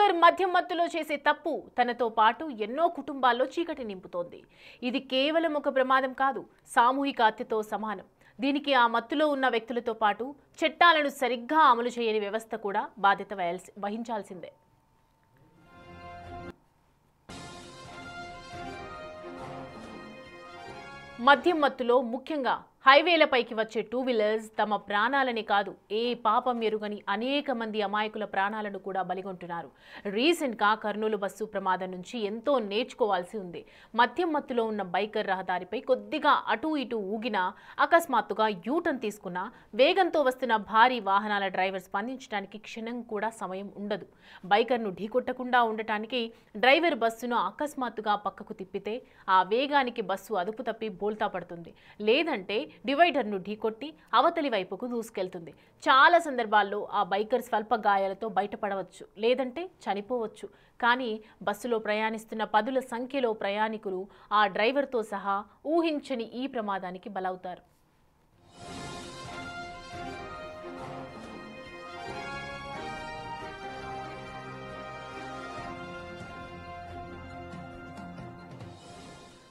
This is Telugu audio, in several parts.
బైకర్ మద్యం మత్తులో చేసే తప్పు తనతో పాటు ఎన్నో కుటుంబాల్లో చీకటి నింపుతోంది. ఇది కేవలం ఒక ప్రమాదం కాదు, సామూహిక హత్యతో సమానం. దీనికి ఆ మత్తులో ఉన్న వ్యక్తులతో పాటు చట్టాలను సరిగ్గా అమలు చేయని వ్యవస్థ కూడా బాధ్యత వహించాల్సిందే. మద్యం మత్తులో ముఖ్యంగా హైవేలపైకి వచ్చే టూ వీలర్స్ తమ ప్రాణాలని కాదు, ఏ పాపం ఎరుగని అనేక మంది అమాయకుల ప్రాణాలను కూడా బలిగొంటున్నారు. రీసెంట్గా కర్నూలు బస్సు ప్రమాదం నుంచి ఎంతో నేర్చుకోవాల్సి ఉంది. మద్యం మత్తులో ఉన్న బైకర్ రహదారిపై కొద్దిగా అటూ ఇటూ ఊగినా, అకస్మాత్తుగా యూటర్న్ తీసుకున్నా, వేగంతో వస్తున్న భారీ వాహనాల డ్రైవర్ స్పందించడానికి క్షణం కూడా సమయం ఉండదు. బైకర్ను ఢీకొట్టకుండా ఉండటానికి డ్రైవర్ బస్సును అకస్మాత్తుగా పక్కకు తిప్పితే ఆ వేగానికి బస్సు అదుపు తప్పి బోల్తా పడుతుంది, లేదంటే డివైడర్ను ఢీకొట్టి అవతలి వైపుకు దూసుకెళ్తుంది. చాలా సందర్భాల్లో ఆ బైకర్ స్వల్ప గాయాలతో బయటపడవచ్చు, లేదంటే చనిపోవచ్చు. కానీ బస్సులో ప్రయాణిస్తున్న పదుల సంఖ్యలో ప్రయాణికులు ఆ డ్రైవర్తో సహా ఊహించని ఈ ప్రమాదానికి బలవుతారు.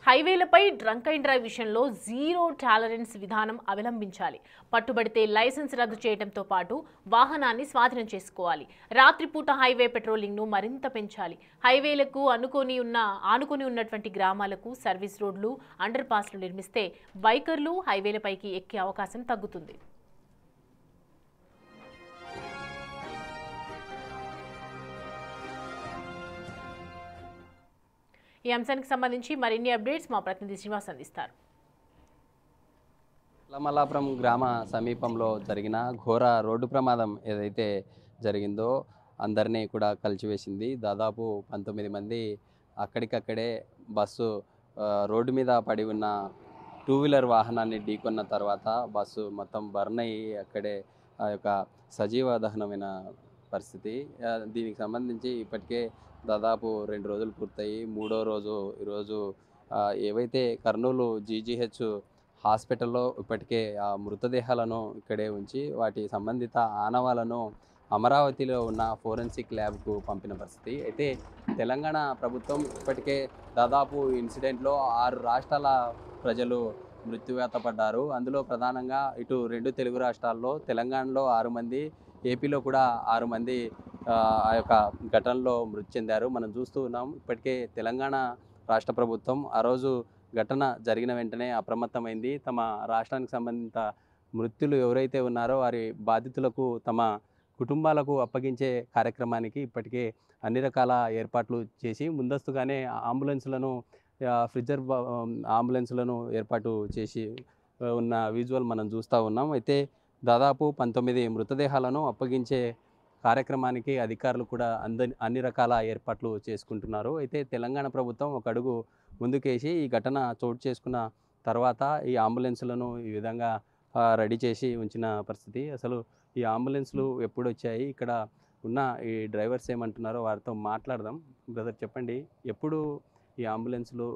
హైవేలపై డ్రంక్ అండ్ డ్రైవ్ విషయంలో జీరో టాలరెన్స్ విధానం అవలంబించాలి. పట్టుబడితే లైసెన్స్ రద్దు చేయడంతో పాటు వాహనాన్ని స్వాధీనం చేసుకోవాలి. రాత్రిపూట హైవే పెట్రోలింగ్ను మరింత పెంచాలి. హైవేలకు ఆనుకొని ఉన్నటువంటి గ్రామాలకు సర్వీస్ రోడ్లు, అండర్ పాస్లు నిర్మిస్తే బైకర్లు హైవేలపైకి ఎక్కే అవకాశం తగ్గుతుంది. ఈ అంశానికి సంబంధించి మరిన్ని అప్డేట్స్ మా ప్రతినిధి శ్రీనివాస్ అందిస్తారు. మల్లాపురం గ్రామ సమీపంలో జరిగిన ఘోర రోడ్డు ప్రమాదం ఏదైతే జరిగిందో అందరినీ కూడా కలిచివేసింది. దాదాపు 19 మంది అక్కడికక్కడే బస్సు రోడ్డు మీద పడి ఉన్న టూ వీలర్ వాహనాన్ని ఢీకొన్న తర్వాత బస్సు మొత్తం బర్న్ అయ్యి అక్కడే ఆ యొక్క సజీవ దహనమైన పరిస్థితి. దీనికి సంబంధించి ఇప్పటికే దాదాపు 2 రోజులు పూర్తయి మూడో రోజు ఈరోజు ఏవైతే కర్నూలు జీజీహెచ్ హాస్పిటల్లో ఇప్పటికే ఆ మృతదేహాలను ఇక్కడే ఉంచి వాటి సంబంధిత ఆనవాలను అమరావతిలో ఉన్న ఫోరెన్సిక్ ల్యాబ్కు పంపిన పరిస్థితి. అయితే తెలంగాణ ప్రభుత్వం ఇప్పటికే దాదాపు ఇన్సిడెంట్లో 6 రాష్ట్రాల ప్రజలు మృత్యువాత పడ్డారు. అందులో ప్రధానంగా ఇటు 2 తెలుగు రాష్ట్రాల్లో తెలంగాణలో 6 మంది, ఏపీలో కూడా 6 మంది ఆ యొక్క ఘటనలో మృతి చెందారు. మనం చూస్తూ ఉన్నాం. ఇప్పటికే తెలంగాణ రాష్ట్ర ప్రభుత్వం ఆ రోజు ఘటన జరిగిన వెంటనే అప్రమత్తమైంది. తమ రాష్ట్రానికి సంబంధిత మృతులు ఎవరైతే ఉన్నారో వారి బాధితులకు తమ కుటుంబాలకు అప్పగించే కార్యక్రమానికి ఇప్పటికే అన్ని రకాల ఏర్పాట్లు చేసి ముందస్తుగానే అంబులెన్స్లను ఫ్రిజర్ అంబులెన్స్లను ఏర్పాటు చేసి ఉన్న విజువల్ మనం చూస్తూ ఉన్నాం. అయితే దాదాపు 19 మృతదేహాలను అప్పగించే కార్యక్రమానికి అధికారులు కూడా అన్ని రకాల ఏర్పాట్లు చేసుకుంటున్నారు. అయితే తెలంగాణ ప్రభుత్వం ఒక అడుగు ముందుకేసి ఈ ఘటన చోటు చేసుకున్న తర్వాత ఈ అంబులెన్స్లను ఈ విధంగా రెడీ చేసి ఉంచిన పరిస్థితి. అసలు ఈ అంబులెన్స్లు ఎప్పుడు వచ్చాయి, ఇక్కడ ఉన్న ఈ డ్రైవర్స్ ఏమంటున్నారో వారితో మాట్లాడదాం. బ్రదర్ చెప్పండి, ఎప్పుడు ఈ అంబులెన్స్లు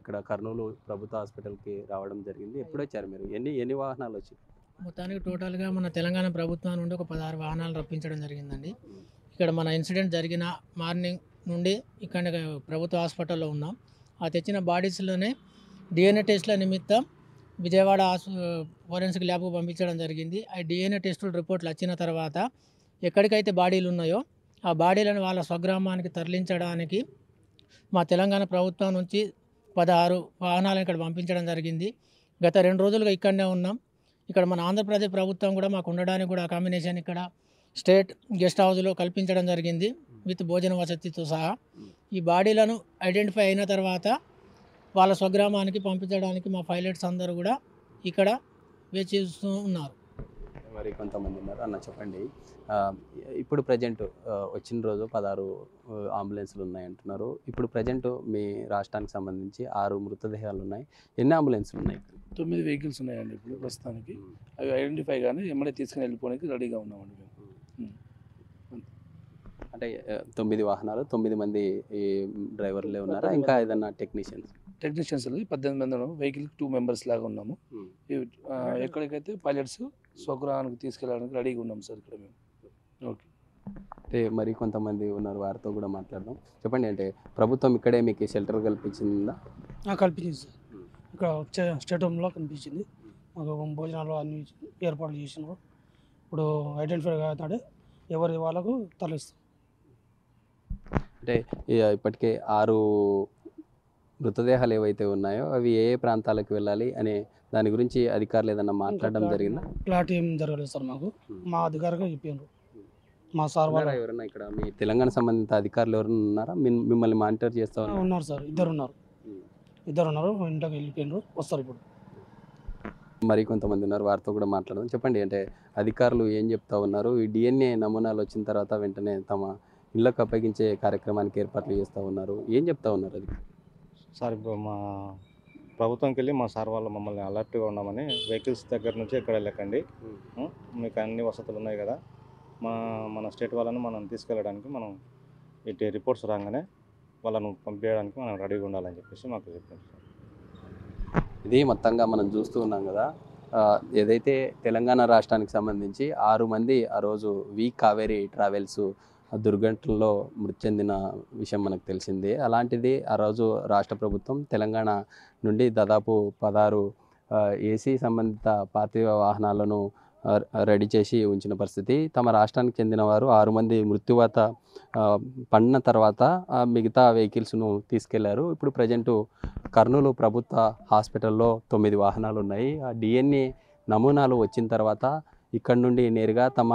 ఇక్కడ కర్నూలు ప్రభుత్వ హాస్పిటల్కి రావడం జరిగింది? ఎప్పుడు వచ్చారు మీరు? ఎన్ని వాహనాలు వచ్చాయి? మొత్తానికి టోటల్గా మన తెలంగాణ ప్రభుత్వం నుండి ఒక 16 వాహనాలు రప్పించడం జరిగిందండి. ఇక్కడ మన ఇన్సిడెంట్ జరిగిన మార్నింగ్ నుండి ఇక్కడ ప్రభుత్వ హాస్పిటల్లో ఉన్నాం. ఆ తెచ్చిన బాడీస్లోనే డిఎన్ఏ టెస్ట్ల నిమిత్తం విజయవాడ ఫోరెన్సిక్ ల్యాబ్కు పంపించడం జరిగింది. ఆ డిఎన్ఏ టెస్టుల రిపోర్ట్లు వచ్చిన తర్వాత ఎక్కడికైతే బాడీలు ఉన్నాయో ఆ బాడీలను వాళ్ళ స్వగ్రామానికి తరలించడానికి మా తెలంగాణ ప్రభుత్వం నుంచి 16 వాహనాలను ఇక్కడ పంపించడం జరిగింది. గత 2 రోజులుగా ఇక్కడనే ఉన్నాం. ఇక్కడ మన ఆంధ్రప్రదేశ్ ప్రభుత్వం కూడా మాకు ఉండడానికి కూడా అకామిడేషన్ ఇక్కడ స్టేట్ గెస్ట్ హౌస్లో కల్పించడం జరిగింది విత్ భోజన వసతితో సహా. ఈ బాడీలను ఐడెంటిఫై అయిన తర్వాత వాళ్ళ స్వగ్రామానికి పంపించడానికి మా పైలట్స్ అందరూ కూడా ఇక్కడ వేచి చూస్తూ ఉన్నారు. మరి కొంతమంది ఉన్నారు అన్న, చెప్పండి. ఇప్పుడు ప్రజెంట్ వచ్చిన రోజు 16 అంబులెన్స్లు ఉన్నాయి అంటున్నారు. ఇప్పుడు ప్రజెంట్ మీ రాష్ట్రానికి సంబంధించి 6 మృతదేహాలు ఉన్నాయి. ఎన్ని అంబులెన్స్లు ఉన్నాయి? 9 వెహికల్స్ ఉన్నాయండి ఇప్పుడు ప్రస్తుతానికి. అవి ఐడెంటిఫై కానీ ఎమ్మడే తీసుకుని వెళ్ళిపోవడానికి రెడీగా ఉన్నామండి మేము. అంటే 9 వాహనాలు, 9 మంది ఈ డ్రైవర్లే ఉన్నారా, ఇంకా ఏదన్నా టెక్నీషియన్స్ 18 మంది ఉన్నాము. వెహికల్కి 2 మెంబర్స్ లాగా ఉన్నాము. ఎక్కడికైతే పైలట్స్ స్వగ్రహానికి తీసుకెళ్ళడానికి రెడీగా ఉన్నాం సార్ ఇక్కడ మేము. ఓకే. అంటే మరి కొంతమంది ఉన్నారు, వారితో కూడా మాట్లాడదాం. చెప్పండి, అంటే ప్రభుత్వం ఇక్కడే మీకు షెల్టర్ కల్పించిందా? కల్పించింది సార్. ఇక్కడ స్టేట్ హోమ్లో కనిపించింది. మాకు భోజనాలు అన్ని ఏర్పాట్లు చేసినారు. ఇప్పుడు ఐడెంటిఫై అవుతాడే ఎవరి వాళ్ళకు తరలిస్తాం. అంటే ఇప్పటికే 6 మృతదేహాలు ఏవైతే ఉన్నాయో అవి ఏ ఏ ప్రాంతాలకు వెళ్ళాలి అనే దాని గురించి అధికారులు ఏదన్నా మాట్లాడడం జరిగిందా? క్లారిటీ ఏం జరగలేదు సార్. మాకు మా అధికారిగా చెప్పారు. మా సార్ ఉన్నారా ఎవరన్నా ఇక్కడ మీ తెలంగాణ సంబంధిత అధికారులు ఎవరైనా ఉన్నారా? మిమ్మల్ని మానిటర్ చేస్తా ఉన్నారు? ఉన్నారు సార్. ఇద్దరు ఉన్నారు. ఇంట్లోకి వెళ్ళిపోయినారు. వస్తారు ఇప్పుడు. మరి కొంతమంది ఉన్నారు, వారితో కూడా మాట్లాడదాం. చెప్పండి, అంటే అధికారులు ఏం చెప్తా ఉన్నారు? ఈ డిఎన్ఏ నమూనాలు వచ్చిన తర్వాత వెంటనే తమ ఇళ్లకు అప్పగించే కార్యక్రమానికి ఏర్పాట్లు చేస్తూ ఉన్నారు. ఏం చెప్తా ఉన్నారు అది? సార్ ఇప్పుడు మా ప్రభుత్వంకి వెళ్ళి మా సార్ వాళ్ళు మమ్మల్ని అలర్ట్గా ఉన్నామని, వెహికల్స్ దగ్గర నుంచి ఎక్కడ వెళ్ళకండి, మీకు అన్ని వసతులు ఉన్నాయి కదా, మన స్టేట్ వాళ్ళను మనం తీసుకెళ్ళడానికి మనం ఇటు రిపోర్ట్స్ రాగానే వాళ్ళను పంపించడానికి మనం రెడీగా ఉండాలని చెప్పేసి మాకు చెప్పారు సార్. ఇది మొత్తంగా మనం చూస్తూ ఉన్నాం కదా, ఏదైతే తెలంగాణ రాష్ట్రానికి సంబంధించి 6 మంది ఆ రోజు వి కావేరీ ట్రావెల్స్ దుర్ఘటనలో మృతి చెందిన విషయం మనకు తెలిసిందే. అలాంటిది ఆ రోజు రాష్ట్ర ప్రభుత్వం తెలంగాణ నుండి దాదాపు 16 ఏసీ సంబంధిత పార్థివ వాహనాలను రెడీ చేసి ఉంచిన పరిస్థితి. తమ రాష్ట్రానికి చెందిన వారు 6 మంది మృత్యువాత పడిన తర్వాత మిగతా వెహికల్స్ను తీసుకెళ్లారు. ఇప్పుడు ప్రజెంటు కర్నూలు ప్రభుత్వ హాస్పిటల్లో 9 వాహనాలు ఉన్నాయి. ఆ డిఎన్ఏ నమూనాలు వచ్చిన తర్వాత ఇక్కడ నుండి నేరుగా తమ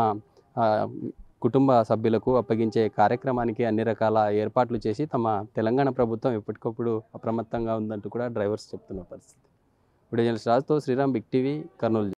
కుటుంబ సభ్యులకు అప్పగించే కార్యక్రమానికి అన్ని రకాల ఏర్పాట్లు చేసి తమ తెలంగాణ ప్రభుత్వం ఎప్పటికప్పుడు అప్రమత్తంగా ఉందంటూ కూడా డ్రైవర్స్ చెప్తున్న పరిస్థితి. వీడియో జర్నలిస్ట్ రాజుతో శ్రీరామ్, బిగ్ టీవీ, కర్నూలు.